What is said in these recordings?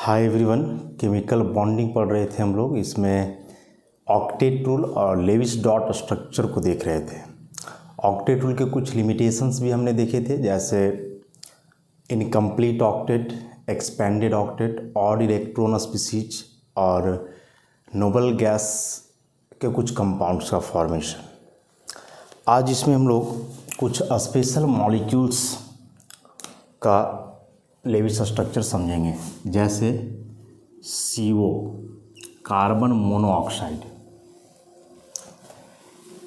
Hi everyone, chemical bonding पढ़ रहे थे हम लोग। इसमें ऑक्टेट रूल और लेविस डॉट स्ट्रक्चर को देख रहे थे। ऑक्टेट रूल के कुछ लिमिटेशंस भी हमने देखे थे, जैसे incomplete octet, expanded octet, odd electron species और नोबल गैस के कुछ कंपाउंड्स का फॉर्मेशन। आज इसमें हम लोग कुछ स्पेशल मॉलिक्यूल्स का लेविस स्ट्रक्चर समझेंगे, जैसे CO कार्बन मोनोऑक्साइड।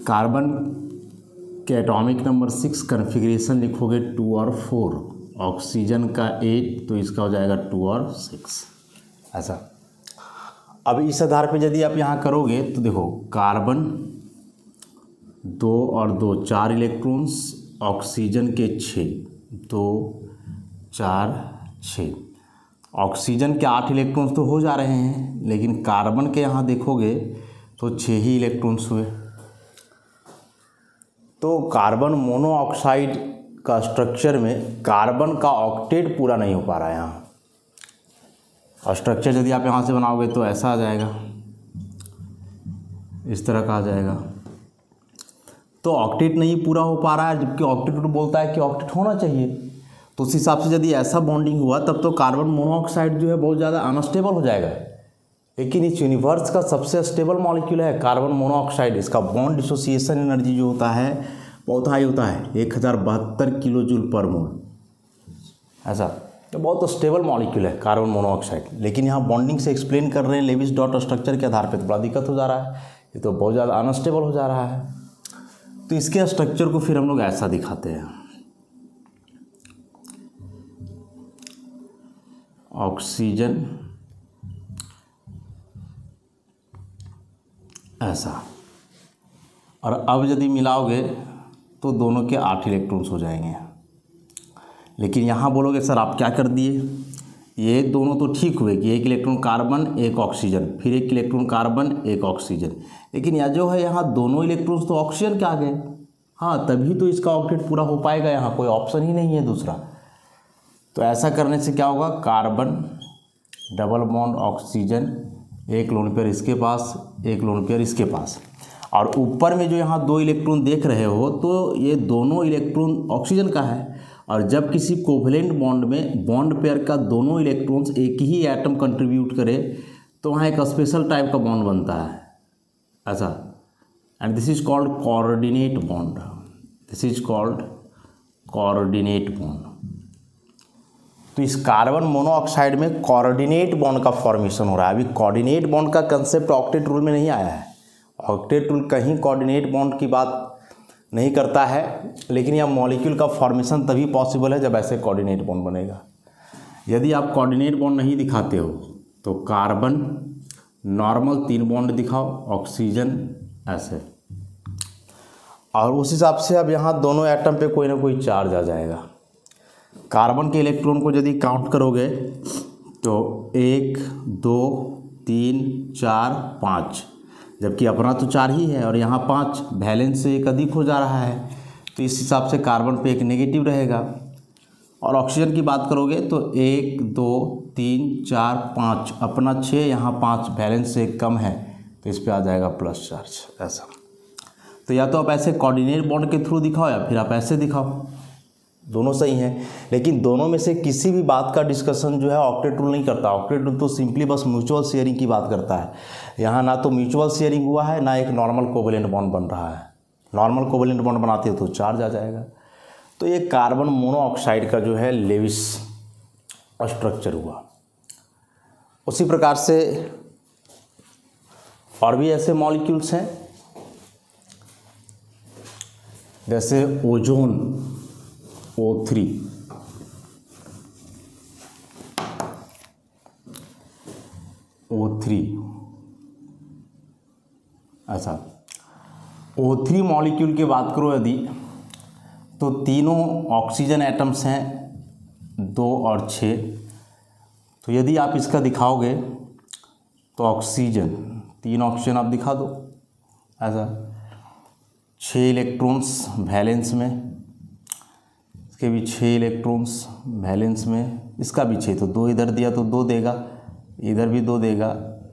कार्बन के एटॉमिक नंबर 6 कन्फिग्रेशन लिखोगे 2 और 4, ऑक्सीजन का 8, तो इसका हो जाएगा 2 और 6 ऐसा। अब इस आधार पे यदि आप यहाँ करोगे तो देखो, कार्बन 2 और 2 4 इलेक्ट्रॉन्स, ऑक्सीजन के 6, 2 4 6। ऑक्सीजन के 8 इलेक्ट्रॉन्स तो हो जा रहे हैं, लेकिन कार्बन के यहाँ देखोगे तो 6 ही इलेक्ट्रॉन्स हुए। तो कार्बन मोनोऑक्साइड का स्ट्रक्चर में कार्बन का ऑक्टेट पूरा नहीं हो पा रहा है यहाँ। और स्ट्रक्चर यदि आप यहाँ से बनाओगे तो ऐसा आ जाएगा, इस तरह का आ जाएगा। तो ऑक्टेट नहीं पूरा हो पा रहा है, जबकि ऑक्टेट रूल बोलता है कि ऑक्टेट होना चाहिए। तो उस हिसाब से यदि ऐसा बॉन्डिंग हुआ तब तो कार्बन मोनोऑक्साइड जो है बहुत ज़्यादा अनस्टेबल हो जाएगा। लेकिन इस यूनिवर्स का सबसे स्टेबल मॉलिक्यूल है कार्बन मोनोऑक्साइड। इसका बॉन्ड डिसोसिएशन एनर्जी जो होता है बहुत हाई होता है, 1072 किलो जूल पर मोल ऐसा। तो बहुत स्टेबल मॉलिक्यूल है कार्बन मोनोऑक्साइड। लेकिन यहाँ बॉन्डिंग से एक्सप्लेन कर रहे हैं लेविस डॉट स्ट्रक्चर के आधार पर, तो बड़ा दिक्कत हो जा रहा है, ये तो बहुत ज़्यादा अनस्टेबल हो जा रहा है। तो इसके स्ट्रक्चर को फिर हम लोग ऐसा दिखाते हैं, ऑक्सीजन ऐसा। और अब यदि मिलाओगे तो दोनों के 8 इलेक्ट्रॉन्स हो जाएंगे। लेकिन यहाँ बोलोगे सर आप क्या कर दिए, ये दोनों तो ठीक हुए कि 1 इलेक्ट्रॉन कार्बन 1 ऑक्सीजन, फिर 1 इलेक्ट्रॉन कार्बन 1 ऑक्सीजन। लेकिन यह जो है यहाँ दोनों इलेक्ट्रॉन्स तो ऑक्सीजन के आ गए। हाँ, तभी तो इसका ऑक्टेट पूरा हो पाएगा, यहाँ कोई ऑप्शन ही नहीं है दूसरा। तो ऐसा करने से क्या होगा, carbon double bond oxygen, 1 lone pair इसके पास, 1 लोन पेयर इसके पास। और ऊपर में जो यहाँ 2 इलेक्ट्रॉन देख रहे हो, तो ये दोनों इलेक्ट्रॉन ऑक्सीजन का है। और जब किसी कोवेलेंट बॉन्ड में बॉन्ड पेयर का दोनों इलेक्ट्रॉन्स एक ही एटम कंट्रीब्यूट करे तो वहाँ एक स्पेशल टाइप का बॉन्ड बनता है ऐसा। And this is called coordinate bond. This is called coordinate bond. तो इस कार्बन मोनोऑक्साइड में कोऑर्डिनेट बॉन्ड का फॉर्मेशन हो रहा है। अभी कोऑर्डिनेट बॉन्ड का कंसेप्ट ऑक्टेट रूल में नहीं आया है। ऑक्टेट रूल कहीं कोऑर्डिनेट बॉन्ड की बात नहीं करता है, लेकिन यह मॉलिक्यूल का फॉर्मेशन तभी पॉसिबल है जब ऐसे कोऑर्डिनेट बॉन्ड बनेगा। यदि आप कोऑर्डिनेट बॉन्ड नहीं दिखाते हो तो कार्बन नॉर्मल 3 बॉन्ड दिखाओ, ऑक्सीजन ऐसे। और उस हिसाब से अब यहाँ दोनों एटम पे कोई ना कोई चार्ज आ जाएगा। कार्बन के इलेक्ट्रॉन को यदि काउंट करोगे तो 1 2 3 4 5, जबकि अपना तो 4 ही है और यहाँ 5, वैलेंस से 1 अधिक हो जा रहा है। तो इस हिसाब से कार्बन पे 1 नेगेटिव रहेगा। और ऑक्सीजन की बात करोगे तो 1 2 3 4 5, अपना 6, यहाँ 5, वैलेंस से 1 कम है, तो इस पर आ जाएगा प्लस चार्ज ऐसा। तो या तो आप ऐसे कोऑर्डिनेट बॉन्ड के थ्रू दिखाओ या फिर आप ऐसे दिखाओ, दोनों सही हैं। लेकिन दोनों में से किसी भी बात का डिस्कशन जो है ऑक्टेट रूल नहीं करता। ऑक्टेट रूल तो सिंपली बस म्यूचुअल शेयरिंग की बात करता है। यहाँ ना तो म्यूचुअल शेयरिंग हुआ है, ना एक नॉर्मल कोवेलेंट बॉन्ड बन रहा है। नॉर्मल कोवेलेंट बॉन्ड बनाते हो तो चार्ज आ जाएगा। तो ये कार्बन मोनोऑक्साइड का जो है लेविस स्ट्रक्चर हुआ। उसी प्रकार से और भी ऐसे मॉलिक्यूल्स हैं, जैसे ओजोन O3, O3 ऐसा। O3 मॉलिक्यूल की बात करो यदि, तो तीनों ऑक्सीजन एटम्स हैं, 2 और 6। तो यदि आप इसका दिखाओगे तो ऑक्सीजन 3 ऑक्सीजन आप दिखा दो ऐसा, 6 इलेक्ट्रॉन्स वैलेंस में, इसके भी 6 इलेक्ट्रॉन्स वैलेंस में, इसका भी 6, तो 2 इधर दिया तो 2 देगा, इधर भी 2 देगा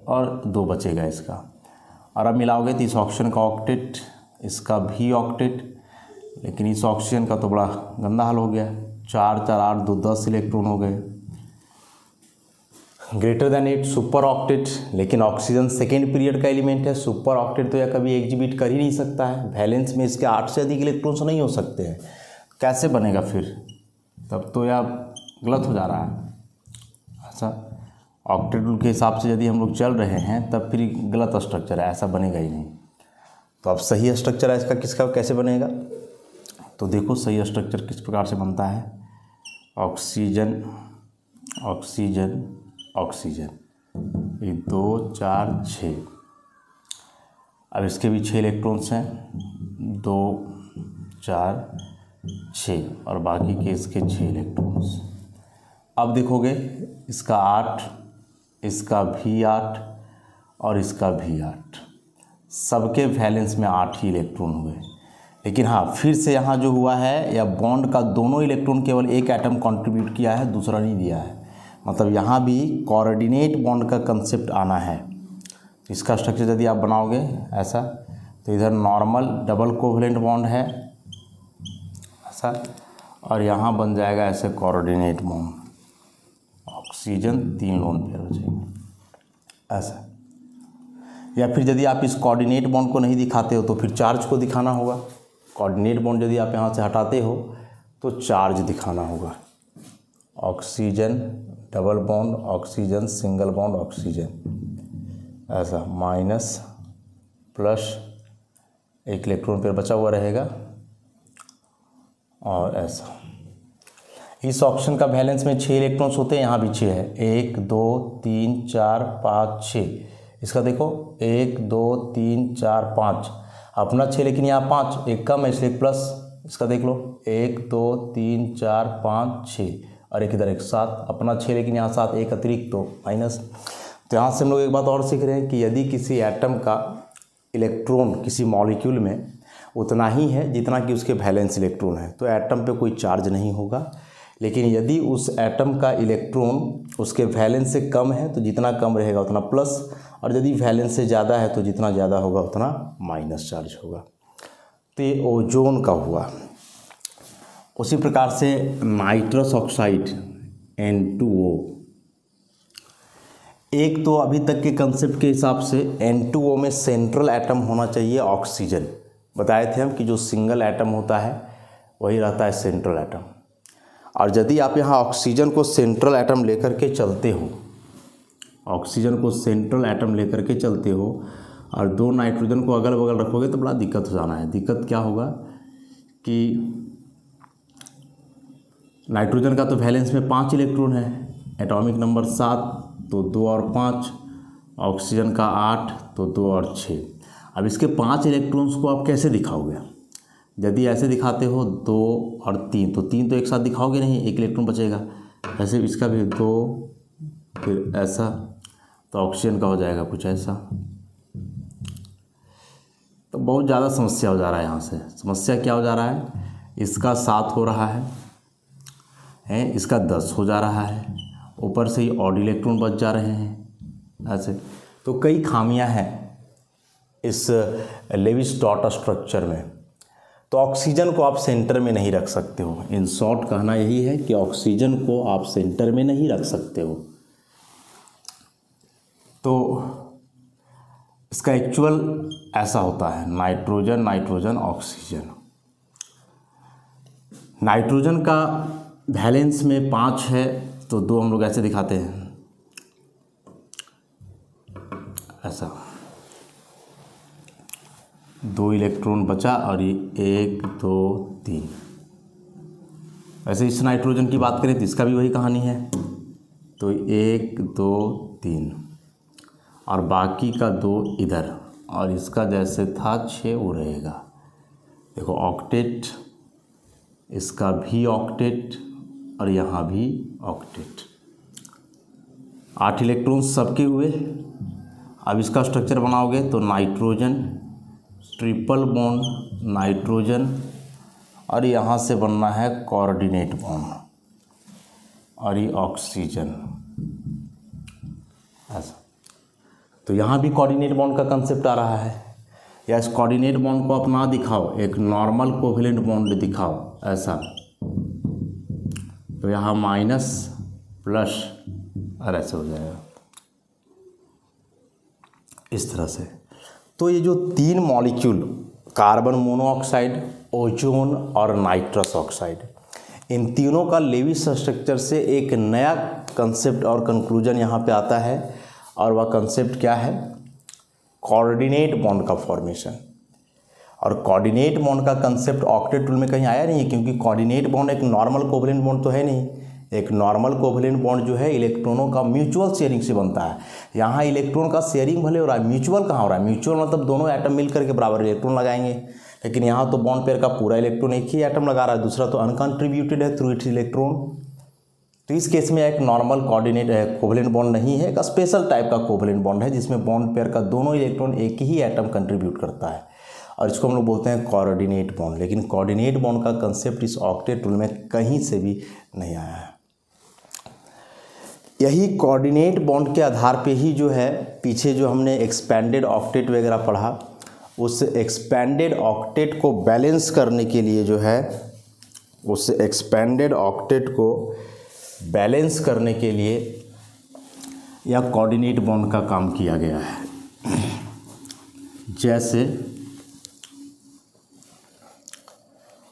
और 2 बचेगा इसका। और अब मिलाओगे तो इस ऑक्सीजन का ऑक्टेट, इसका भी ऑक्टेट, लेकिन इस ऑक्सीजन का तो बड़ा गंदा हाल हो गया। 4 4 8 2 10 इलेक्ट्रॉन हो गए। ग्रेटर देन 8 सुपर ऑक्टेट, लेकिन ऑक्सीजन सेकेंड पीरियड का एलिमेंट है। सुपर ऑक्टेट तो यह कभी एग्जिबिट कर ही नहीं सकता है, वैलेंस में इसके 8 से अधिक इलेक्ट्रॉन्स नहीं हो सकते हैं। कैसे बनेगा फिर? तब तो यह गलत हो जा रहा है। ऐसा ऑक्टेट रूल के हिसाब से यदि हम लोग चल रहे हैं तब फिर गलत स्ट्रक्चर है, ऐसा बनेगा ही नहीं। तो अब सही स्ट्रक्चर है इसका किसका कैसे बनेगा? तो देखो सही स्ट्रक्चर किस प्रकार से बनता है। ऑक्सीजन ऑक्सीजन ऑक्सीजन, ये 2 4 6। अब इसके भी 6 इलेक्ट्रॉन्स हैं, 2 4 6, और बाकी के इसके 6 इलेक्ट्रॉन्स। अब देखोगे इसका 8, इसका भी 8 और इसका भी 8, सबके वैलेंस में 8 ही इलेक्ट्रॉन हुए। लेकिन हाँ, फिर से यहाँ जो हुआ है या बॉन्ड का दोनों इलेक्ट्रॉन केवल एक एटम कंट्रीब्यूट किया है, दूसरा नहीं दिया है। मतलब यहाँ भी कोऑर्डिनेट बॉन्ड का कंसेप्ट आना है। इसका स्ट्रक्चर यदि आप बनाओगे ऐसा, तो इधर नॉर्मल डबल कोवलेंट बॉन्ड है ऐसा, और यहाँ बन जाएगा ऐसे coordinate bond. Oxygen 3 lone pair हो जाएंगे ऐसा। या फिर यदि आप इस कोऑर्डिनेट बॉन्ड को नहीं दिखाते हो तो फिर चार्ज को दिखाना होगा। कोऑर्डिनेट बॉन्ड यदि आप यहाँ से हटाते हो तो चार्ज दिखाना होगा। Oxygen double bond, oxygen single bond, oxygen ऐसा, माइनस प्लस, एक इलेक्ट्रॉन पेयर बचा हुआ रहेगा और ऐसा। इस ऑक्सीजन का वैलेंस में 6 इलेक्ट्रॉन्स होते हैं, यहाँ भी 6 है। 1 2 3 4 5 6। इसका देखो 1 2 3 4 5, अपना 6 लेकिन यहाँ 5, एक कम है इसलिए प्लस। इसका देख लो 1 2 3 4 5 6, और एक इधर एक 7, अपना 6 लेकिन यहाँ 7, एक अतिरिक्त तो माइनस। तो यहाँ से हम लोग एक बात और सीख रहे हैं कि यदि किसी एटम का इलेक्ट्रॉन किसी मॉलिक्यूल में उतना ही है जितना कि उसके वैलेंस इलेक्ट्रॉन है, तो एटम पे कोई चार्ज नहीं होगा। लेकिन यदि उस एटम का इलेक्ट्रॉन उसके वैलेंस से कम है तो जितना कम रहेगा उतना प्लस, और यदि वैलेंस से ज़्यादा है तो जितना ज़्यादा होगा उतना माइनस चार्ज होगा। तो ये ओजोन का हुआ। उसी प्रकार से नाइट्रस ऑक्साइड N2O, एक तो अभी तक के कंसेप्ट के हिसाब से N2O में सेंट्रल एटम होना चाहिए ऑक्सीजन। बताए थे हम कि जो सिंगल एटम होता है वही रहता है सेंट्रल एटम। और यदि आप यहाँ ऑक्सीजन को सेंट्रल एटम लेकर के चलते हो, ऑक्सीजन को सेंट्रल एटम लेकर के चलते हो और 2 नाइट्रोजन को अगल बगल रखोगे तो बड़ा दिक्कत हो जाना है। दिक्कत क्या होगा कि नाइट्रोजन का तो वैलेंस में 5 इलेक्ट्रॉन है, एटॉमिक नंबर 7, तो 2 और 5, ऑक्सीजन का 8, तो 2 और 6। अब इसके 5 इलेक्ट्रॉन्स को आप कैसे दिखाओगे? यदि ऐसे दिखाते हो 2 और 3, तो 3 तो एक साथ दिखाओगे नहीं, एक इलेक्ट्रॉन बचेगा। ऐसे इसका भी 2, फिर ऐसा, तो ऑक्सीजन का हो जाएगा कुछ ऐसा। तो बहुत ज़्यादा समस्या हो जा रहा है। यहाँ से समस्या क्या हो जा रहा है, इसका 7 हो रहा है, इसका 10 हो जा रहा है, ऊपर से ही ऑड इलेक्ट्रॉन बच जा रहे हैं ऐसे। तो कई खामियां हैं इस लेवी-स्ट्रॉस स्ट्रक्चर में। तो ऑक्सीजन को आप सेंटर में नहीं रख सकते हो। इन शॉर्ट कहना यही है कि ऑक्सीजन को आप सेंटर में नहीं रख सकते हो। तो इसका एक्चुअल ऐसा होता है, नाइट्रोजन नाइट्रोजन ऑक्सीजन। नाइट्रोजन का वैलेंस में 5 है, तो 2 हम लोग ऐसे दिखाते हैं ऐसा, 2 इलेक्ट्रॉन बचा और ये 1 2 3। वैसे इस नाइट्रोजन की बात करें तो इसका भी वही कहानी है, तो 1 2 3 और बाकी का 2 इधर, और इसका जैसे था 6 वो रहेगा। देखो ऑक्टेट, इसका भी ऑक्टेट और यहाँ भी ऑक्टेट, 8 इलेक्ट्रॉन सबके हुए। अब इसका स्ट्रक्चर बनाओगे तो नाइट्रोजन, ट्रिपल बॉन्ड नाइट्रोजन, और यहाँ से बनना है कोऑर्डिनेट बॉन्ड, और ये ऑक्सीजन ऐसा। तो यहाँ भी कोऑर्डिनेट बॉन्ड का कंसेप्ट आ रहा है, या इस कोऑर्डिनेट बॉन्ड को अपना दिखाओ, एक नॉर्मल कोवेलेंट बॉन्ड दिखाओ ऐसा, तो यहाँ माइनस प्लस और ऐसे हो जाएगा इस तरह से। तो ये जो 3 मॉलिक्यूल कार्बन मोनोऑक्साइड, ओजोन और नाइट्रस ऑक्साइड, इन तीनों का लेविस स्ट्रक्चर से एक नया कंसेप्ट और कंक्लूजन यहाँ पे आता है, और वह कंसेप्ट क्या है? कोऑर्डिनेट बॉन्ड का फॉर्मेशन। और कोऑर्डिनेट बॉन्ड का कंसेप्ट ऑक्टेट रूल में कहीं आया नहीं है, क्योंकि कोऑर्डिनेट बॉन्ड एक नॉर्मल कोवेलेंट बॉन्ड तो है नहीं। एक नॉर्मल कोवेलेंट बॉन्ड जो है इलेक्ट्रॉनों का म्यूचुअल शेयरिंग से बनता है। यहाँ इलेक्ट्रॉन का शेयरिंग भले हो रहा है, म्यूचुअल कहाँ हो रहा है? म्यूचुअल मतलब दोनों एटम मिल करके बराबर इलेक्ट्रॉन लगाएंगे, लेकिन यहाँ तो बॉन्ड पेयर का पूरा इलेक्ट्रॉन एक ही एटम लगा रहा है, दूसरा तो अनकंट्रीब्यूटेड है थ्रू इट्स इलेक्ट्रॉन। तो इस केस में एक नॉर्मल कोऑर्डिनेट कोवेलेंट बॉन्ड नहीं है, एक स्पेशल टाइप का कोवेलेंट बॉन्ड है, जिसमें बॉन्ड पेयर का दोनों इलेक्ट्रॉन एक ही एटम कंट्रीब्यूट करता है, और इसको हम लोग बोलते हैं कोऑर्डिनेट बॉन्ड। लेकिन कोऑर्डिनेट बॉन्ड का कंसेप्ट इस ऑक्टेट रूल में कहीं से भी नहीं आया है। यही कोऑर्डिनेट बॉन्ड के आधार पे ही जो है पीछे जो हमने एक्सपेंडेड ऑक्टेट वगैरह पढ़ा, उस एक्सपेंडेड ऑक्टेट को बैलेंस करने के लिए जो है, उस एक्सपेंडेड ऑक्टेट को बैलेंस करने के लिए यह कोऑर्डिनेट बॉन्ड का काम किया गया है। जैसे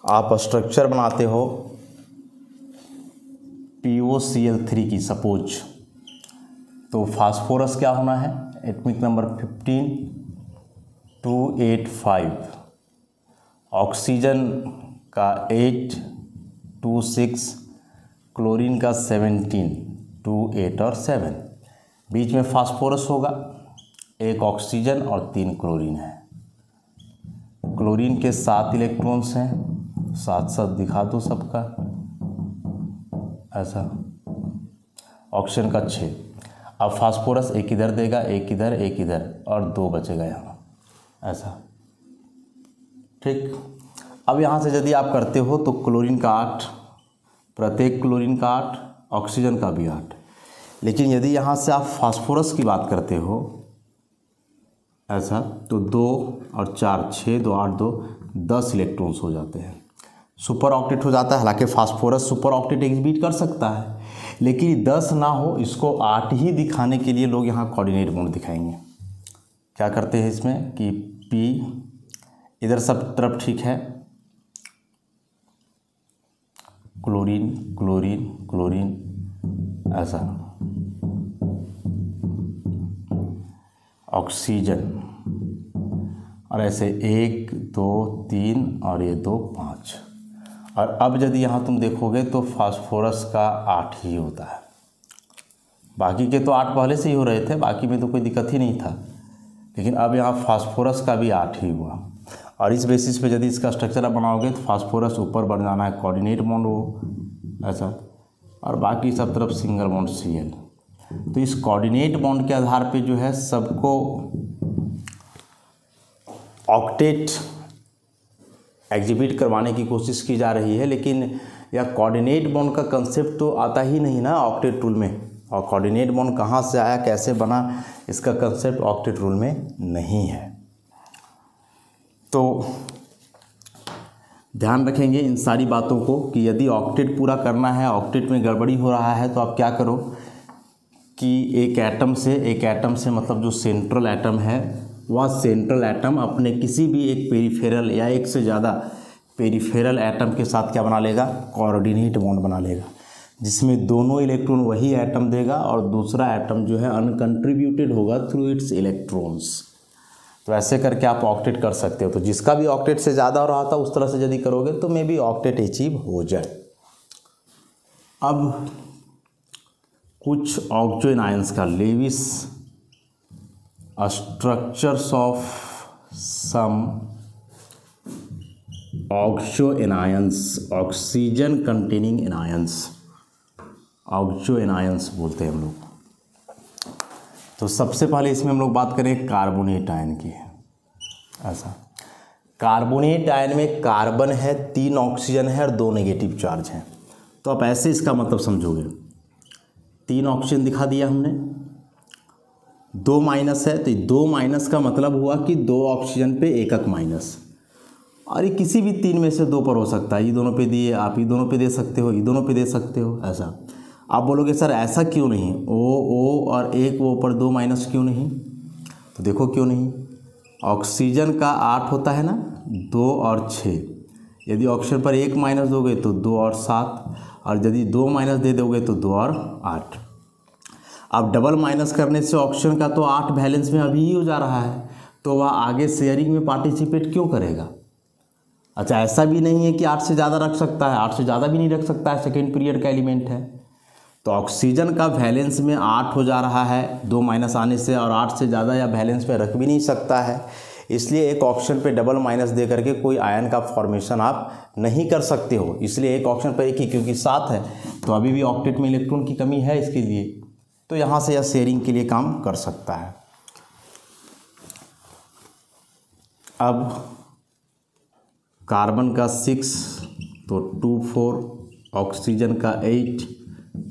आप स्ट्रक्चर बनाते हो POCl3 की सपोज, तो फास्फोरस क्या होना है? एटॉमिक नंबर 15 285, ऑक्सीजन का 8 2 6, क्लोरीन का 17 2 8 और 7, बीच में फास्फोरस होगा, एक ऑक्सीजन और 3 क्लोरीन है। क्लोरीन के 7 इलेक्ट्रॉन्स हैं, साथ साथ दिखा दो सबका ऐसा, ऑक्सीजन का 6। अब फास्फोरस एक इधर देगा, एक इधर, एक इधर, और 2 बचेगा यहाँ ऐसा, ठीक। अब यहाँ से यदि आप करते हो तो क्लोरीन का 8, प्रत्येक क्लोरीन का 8, ऑक्सीजन का भी 8। लेकिन यदि यहाँ से आप फास्फोरस की बात करते हो ऐसा, तो 2 और 4 6, 2 8 2 10 इलेक्ट्रॉन्स हो जाते हैं, सुपर ऑक्टेट हो जाता है। हालांकि फास्फोरस सुपर ऑक्टेट एग्जिबिट कर सकता है, लेकिन 10 ना हो, इसको 8 ही दिखाने के लिए लोग यहाँ कोऑर्डिनेट बॉन्ड दिखाएंगे। क्या करते हैं इसमें कि P इधर सब तरफ ठीक है, क्लोरीन क्लोरीन क्लोरीन ऐसा, ऑक्सीजन, और ऐसे 1 2 3 और ये 2 5। और अब यदि यहाँ तुम देखोगे तो फास्फोरस का 8 ही होता है, बाकी के तो 8 पहले से ही हो रहे थे, बाकी में तो कोई दिक्कत ही नहीं था, लेकिन अब यहाँ फास्फोरस का भी 8 ही हुआ। और इस बेसिस पे यदि इसका स्ट्रक्चर आप बनाओगे तो फास्फोरस ऊपर बढ़ जाना है, कोऑर्डिनेट बॉन्ड हो ऐसा, और बाकी सब तरफ सिंगल बॉन्ड Cl। तो इस कोऑर्डिनेट बॉन्ड के आधार पे जो है सबको ऑक्टेट एग्जिबिट करवाने की कोशिश की जा रही है, लेकिन यह कोऑर्डिनेट बॉन्ड का कंसेप्ट तो आता ही नहीं ना ऑक्टेट रूल में। और कोऑर्डिनेट बॉन्ड कहाँ से आया, कैसे बना, इसका कंसेप्ट ऑक्टेट रूल में नहीं है। तो ध्यान रखेंगे इन सारी बातों को कि यदि ऑक्टेट पूरा करना है, ऑक्टेट में गड़बड़ी हो रहा है, तो आप क्या करो कि एक एटम से मतलब जो सेंट्रल एटम है, वह सेंट्रल एटम अपने किसी भी एक पेरिफेरल या एक से ज़्यादा पेरिफेरल एटम के साथ क्या बना लेगा, कोऑर्डिनेट बॉन्ड बना लेगा, जिसमें दोनों इलेक्ट्रॉन वही एटम देगा और दूसरा एटम जो है अनकंट्रीब्यूटेड होगा थ्रू इट्स इलेक्ट्रॉन्स। तो ऐसे करके आप ऑक्टेट कर सकते हो। तो जिसका भी ऑक्टेट से ज़्यादा हो रहा था उस तरह से यदि करोगे तो मे बी ऑक्टेट अचीव हो जाए। अब कुछ ऑक्टेन आयंस का Lewis structures of some oxo anions, oxygen containing anions, oxo anions बोलते हैं हम लोग। तो सबसे पहले इसमें हम लोग बात करें कार्बोनेट आयन की। ऐसा कार्बोनेट आयन में कार्बन है, 3 ऑक्सीजन है और 2 नेगेटिव चार्ज हैं। तो आप ऐसे इसका मतलब समझोगे, 3 ऑक्सीजन दिखा दिया हमने 2 माइनस है, तो 2 माइनस का मतलब हुआ कि 2 ऑक्सीजन पे एकक माइनस, और ये किसी भी 3 में से 2 पर हो सकता है। ये दोनों पे दिए, आप ये दोनों पे दे सकते हो, ये दोनों पे दे सकते हो, ऐसा। आप बोलोगे सर ऐसा क्यों नहीं, ओ और एक ओ पर 2 माइनस क्यों नहीं? तो देखो क्यों नहीं, ऑक्सीजन का 8 होता है ना, 2 और 6, यदि ऑक्सीजन पर 1 माइनस दोगे तो 2 और 7, और यदि 2 माइनस दे दोगे तो 2 और 8। अब डबल माइनस करने से ऑक्सीजन का तो 8 बैलेंस में अभी ही हो जा रहा है, तो वह आगे शेयरिंग में पार्टिसिपेट क्यों करेगा? अच्छा, ऐसा भी नहीं है कि 8 से ज़्यादा रख सकता है, 8 से ज़्यादा भी नहीं रख सकता है, सेकेंड पीरियड का एलिमेंट है। तो ऑक्सीजन का वैलेंस में 8 हो जा रहा है 2 माइनस आने से, और 8 से ज़्यादा या वैलेंस में रख भी नहीं सकता है, इसलिए एक ऑक्सीजन पे डबल माइनस दे करके कोई आयन का फॉर्मेशन आप नहीं कर सकते हो। इसलिए एक ऑक्सीजन पर एक ही, क्योंकि 7 है तो अभी भी ऑक्टेट में इलेक्ट्रॉन की कमी है इसके लिए, तो यहाँ से यह शेयरिंग के लिए काम कर सकता है। अब कार्बन का 6 तो 2 4, ऑक्सीजन का 8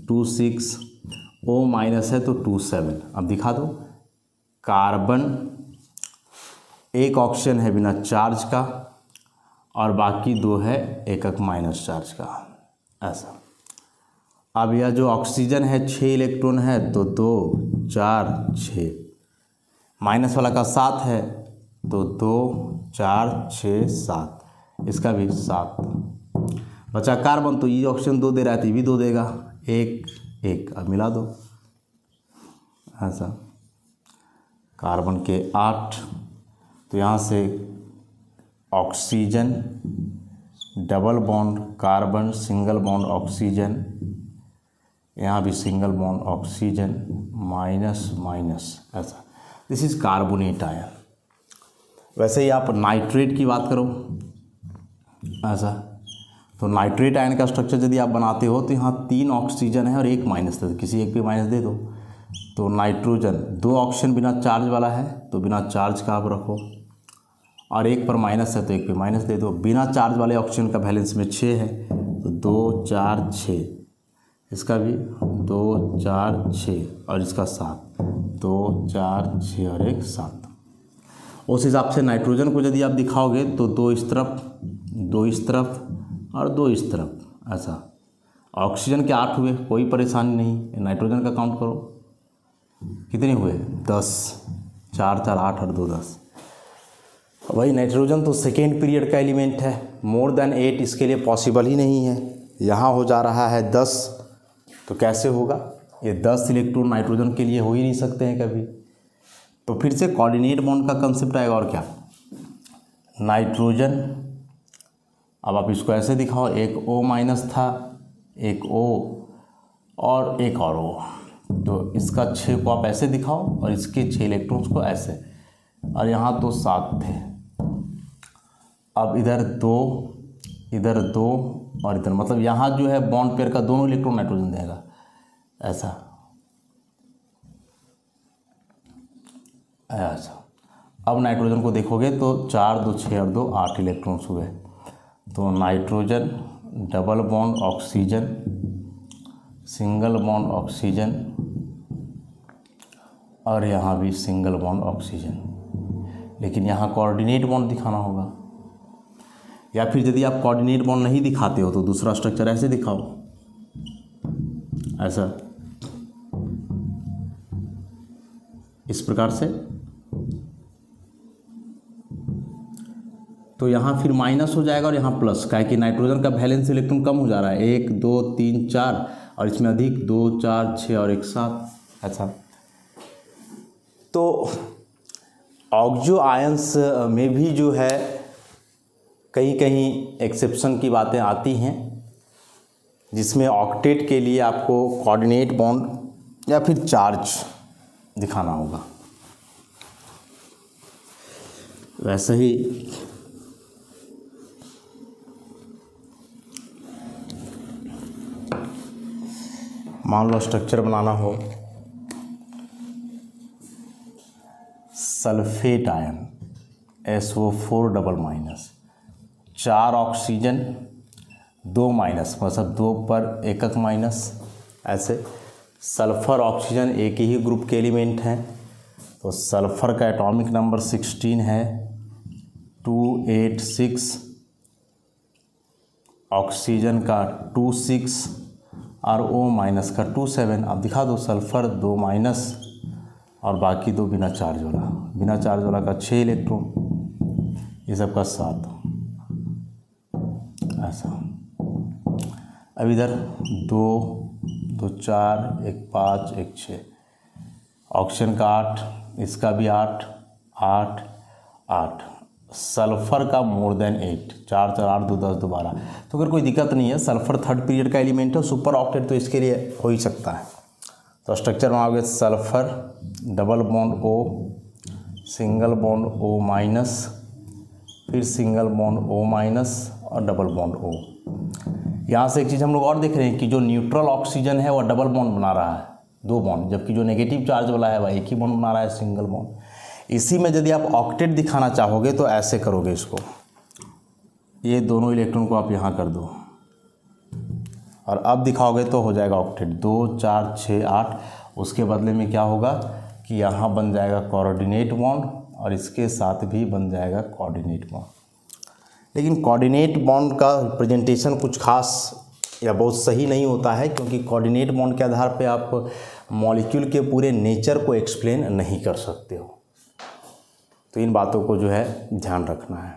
2 6, O माइनस है तो 2 7। अब दिखा दो, कार्बन एक ऑक्सीजन है बिना चार्ज का और बाकी 2 है एकक माइनस चार्ज का, ऐसा। अब यह जो ऑक्सीजन है 6 इलेक्ट्रॉन है तो 2 4 6, माइनस वाला का 7 है तो 2 4 6 7, इसका भी 7। बचा कार्बन, तो ये ऑक्सीजन 2 दे रहा है तो ये भी 2 देगा, 1 1। अब मिला दो, ऐसा। कार्बन के 8, तो यहाँ से oxygen double bond carbon, single bond oxygen, यहाँ भी single bond oxygen, minus minus, ऐसा। This is carbonate ion. वैसे ही आप नाइट्रेट की बात करो, ऐसा, तो नाइट्रेट आयन का स्ट्रक्चर यदि आप बनाते हो तो यहाँ 3 ऑक्सीजन है और 1 माइनस है, किसी एक पे माइनस दे दो। तो नाइट्रोजन 2 ऑक्सीजन बिना चार्ज वाला है तो बिना चार्ज का आप रखो, और 1 पर माइनस है तो 1 पे माइनस दे दो। बिना चार्ज वाले ऑक्सीजन का बैलेंस में 6 है तो 2 4 6, इसका भी 2 4 6 और इसका 7, 2 4 6 और 1 7। उस हिसाब से नाइट्रोजन को यदि आप दिखाओगे तो 2 इस तरफ, 2 इस तरफ और 2 इस तरफ, ऐसा। ऑक्सीजन के 8 हुए, कोई परेशानी नहीं। नाइट्रोजन का काउंट करो, कितने हुए? 10, 4 4 8 और 2 10। वही नाइट्रोजन तो सेकेंड पीरियड का एलिमेंट है, मोर देन 8 इसके लिए पॉसिबल ही नहीं है। यहाँ हो जा रहा है 10, तो कैसे होगा? ये 10 इलेक्ट्रॉन नाइट्रोजन के लिए हो ही नहीं सकते हैं कभी। तो फिर से कोऑर्डिनेट बॉन्ड का कंसेप्ट आएगा, और क्या, नाइट्रोजन। अब आप इसको ऐसे दिखाओ, एक O माइनस था, एक O और एक और O, तो इसका 6 को आप ऐसे दिखाओ और इसके 6 इलेक्ट्रॉन्स को ऐसे, और यहाँ तो 7 थे। अब इधर 2 और इधर, मतलब यहाँ जो है बॉन्ड पेयर का दोनों इलेक्ट्रॉन नाइट्रोजन देगा, ऐसा ऐसा। अब नाइट्रोजन को देखोगे तो 4 2 6 और 2 8 इलेक्ट्रॉन्स हुए। तो nitrogen double bond oxygen, single bond oxygen, और यहाँ भी सिंगल बॉन्ड ऑक्सीजन। लेकिन यहाँ कोऑर्डिनेट बॉन्ड दिखाना होगा, या फिर यदि आप कोऑर्डिनेट बॉन्ड नहीं दिखाते हो तो दूसरा स्ट्रक्चर ऐसे दिखाओ, ऐसा, इस प्रकार से। तो यहाँ फिर माइनस हो जाएगा और यहाँ प्लस, क्या है कि नाइट्रोजन का वैलेंस इलेक्ट्रॉन कम हो जा रहा है, 1 2 3 4, और इसमें अधिक 2 4 6 और 1 7, ऐसा। तो ऑक्सो आयंस में भी जो है कहीं कहीं एक्सेप्शन की बातें आती हैं, जिसमें ऑक्टेट के लिए आपको कोऑर्डिनेट बॉन्ड या फिर चार्ज दिखाना होगा। वैसे ही मान लो स्ट्रक्चर बनाना हो, sulphate ion SO4 double minus, 4 oxygen 2 minus, मतलब 2 पर एकक माइनस, ऐसे। सल्फर ऑक्सीजन एक ही ग्रुप के एलिमेंट हैं, तो सल्फ़र का एटॉमिक नंबर 16 है 286, ऑक्सीजन का 26 और O- का 27। अब दिखा दो सल्फ़र 2 माइनस और बाकी 2 बिना चार्ज वाला, बिना चार्ज वाला का 6 इलेक्ट्रॉन, ये सब का 7, ऐसा। अब इधर 2 2 4 1 5 1 6, ऑक्सीजन का 8, इसका भी 8 8 8, सल्फ़र का मोर देन 8, 4 4 8 2 10 2 12। तो अगर कोई दिक्कत नहीं है, सल्फ़र थर्ड पीरियड का एलिमेंट है, सुपर ऑक्टेट तो इसके लिए हो ही सकता है। तो स्ट्रक्चर बनाओगे sulphur double bond O, single bond O-, फिर सिंगल बॉन्ड O- और डबल बॉन्ड O। यहाँ से एक चीज़ हम लोग और देख रहे हैं कि जो न्यूट्रल ऑक्सीजन है वह डबल बॉन्ड बना रहा है, 2 बॉन्ड, जबकि जो नेगेटिव चार्ज वाला है वह एक ही बॉन्ड बना रहा है, सिंगल बॉन्ड। इसी में यदि आप ऑक्टेट दिखाना चाहोगे तो ऐसे करोगे इसको, ये दोनों इलेक्ट्रॉन को आप यहाँ कर दो और अब दिखाओगे तो हो जाएगा ऑक्टेट 2 4 6 8। उसके बदले में क्या होगा कि यहाँ बन जाएगा कोऑर्डिनेट बॉन्ड और इसके साथ भी बन जाएगा कोऑर्डिनेट बॉन्ड। लेकिन कोऑर्डिनेट बॉन्ड का प्रेजेंटेशन कुछ खास या बहुत सही नहीं होता है, क्योंकि कोऑर्डिनेट बॉन्ड के आधार पे आप मॉलिक्यूल के पूरे नेचर को एक्सप्लेन नहीं कर सकते हो। तो इन बातों को जो है ध्यान रखना है।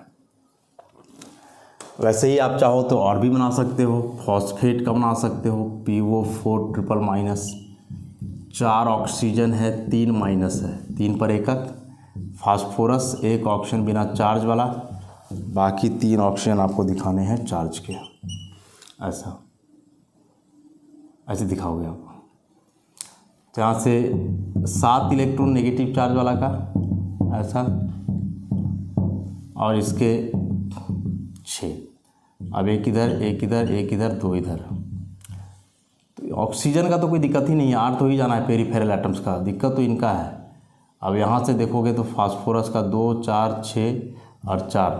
वैसे ही आप चाहो तो और भी बना सकते हो, फॉस्फेट का बना सकते हो, PO4 ट्रिपल माइनस, 4 ऑक्सीजन है 3 माइनस है, 3 पर एकक, फास्फोरस 1 ऑक्सीजन बिना चार्ज वाला, बाकी 3 ऑक्सीजन आपको दिखाने हैं चार्ज के, ऐसा ऐसे दिखाओगे आप। तो यहाँ से 7 इलेक्ट्रॉन नेगेटिव चार्ज वाला का, ऐसा, और इसके 6। अब एक इधर एक इधर एक इधर 2 इधर। तो ऑक्सीजन का तो कोई दिक्कत ही नहीं है, 8 तो ही जाना है पेरिफेरल एटम्स का, दिक्कत तो इनका है। अब यहाँ से देखोगे तो फास्फोरस का 2 4 6 और 4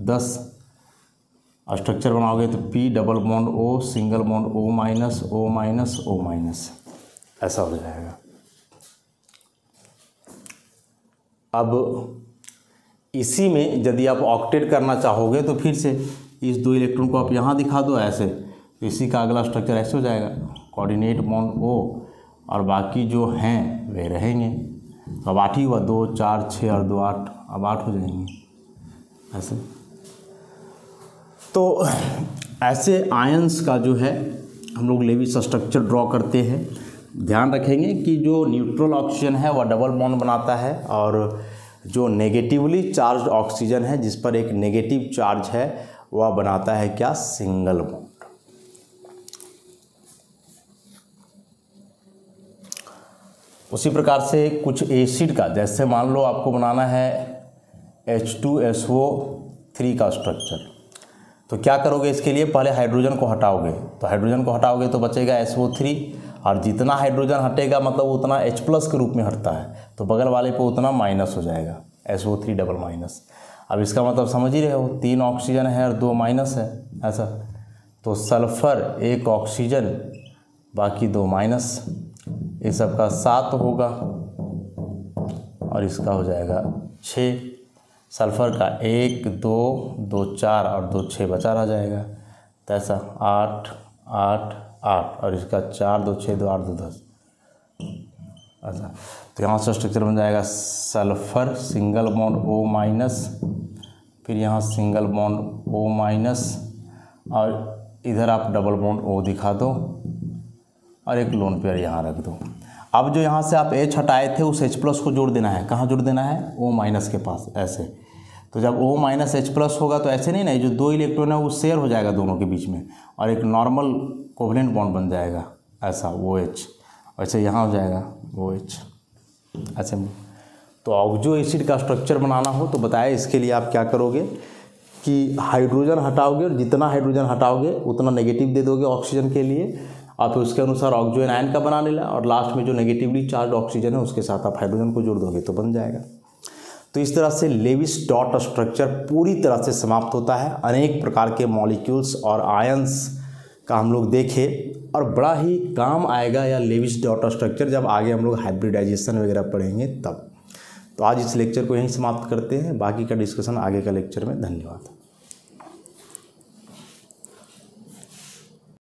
10। स्ट्रक्चर बनाओगे तो P double bond O, single bond O-, ऐसा हो जाएगा। अब इसी में यदि आप ऑक्टेट करना चाहोगे तो फिर से इस 2 इलेक्ट्रॉन को आप यहाँ दिखा दो ऐसे, तो इसी का अगला स्ट्रक्चर ऐसे हो जाएगा, कोऑर्डिनेट बॉन्ड O और बाकी जो हैं वे रहेंगे। तो अब 8 ही हुआ, 2 4 6 और 2 8, अब 8 हो जाएंगे ऐसे। तो ऐसे आयंस का जो है हम लोग लेविस स्ट्रक्चर ड्रॉ करते हैं। ध्यान रखेंगे कि जो न्यूट्रल ऑक्सीजन है वह डबल बॉन्ड बनाता है, और जो नेगेटिवली चार्ज ऑक्सीजन है जिस पर एक नेगेटिव चार्ज है वह बनाता है क्या, सिंगल बॉन्ड। उसी प्रकार से कुछ एसिड का, जैसे मान लो आपको बनाना है H2SO3 का स्ट्रक्चर, तो क्या करोगे इसके लिए, पहले हाइड्रोजन को हटाओगे, तो हाइड्रोजन को हटाओगे तो बचेगा SO3, और जितना हाइड्रोजन हटेगा मतलब उतना H+ के रूप में हटता है, तो बगल वाले पे उतना माइनस हो जाएगा, SO3 डबल माइनस। अब इसका मतलब समझ ही रहे हो, 3 ऑक्सीजन है और 2 माइनस है, ऐसा। तो सल्फ़र 1 ऑक्सीजन बाकी 2 माइनस, ये सब का 7 होगा और इसका हो जाएगा 6। सल्फ़र का 1 2 2 4 और 2 6 बचा रह जाएगा, तो ऐसा 8 8 8 और इसका 4 2 6 2 8 2 10, अच्छा। तो यहाँ से स्ट्रक्चर बन जाएगा सल्फ़र सिंगल बॉन्ड O-, फिर यहाँ सिंगल बॉन्ड O-, और इधर आप डबल बॉन्ड O दिखा दो और एक लोन पेयर यहाँ रख दो। अब जो यहाँ से आप H हटाए थे उस H+ को जोड़ देना है, कहाँ जोड़ देना है, O- के पास, ऐसे। तो जब O- H+ होगा तो ऐसे नहीं ना, जो 2 इलेक्ट्रॉन है वो शेयर हो जाएगा दोनों के बीच में और एक नॉर्मल कोवलेंट बॉन्ड बन जाएगा, ऐसा OH, वैसे यहाँ हो जाएगा OH, ऐसे। तो ऑक्सो एसिड का स्ट्रक्चर बनाना हो तो बताया, इसके लिए आप क्या करोगे कि हाइड्रोजन हटाओगे और जितना हाइड्रोजन हटाओगे उतना नेगेटिव दे दोगे ऑक्सीजन के लिए, और फिर उसके अनुसार ऑक्सो एनायन का बना लेना, और लास्ट में जो नेगेटिवली चार्ज ऑक्सीजन है उसके साथ आप हाइड्रोजन को जोड़ दोगे तो बन जाएगा। तो इस तरह से लेविस डॉट स्ट्रक्चर पूरी तरह से समाप्त होता है। अनेक प्रकार के मॉलिक्यूल्स और आयंस का हम लोग देखे, और बड़ा ही काम आएगा या लेविस डॉट स्ट्रक्चर जब आगे हम लोग हाइब्रिडाइजेशन वगैरह पढ़ेंगे तब। तो आज इस लेक्चर को यहीं समाप्त करते हैं, बाकी का डिस्कशन आगे का लेक्चर में। धन्यवाद।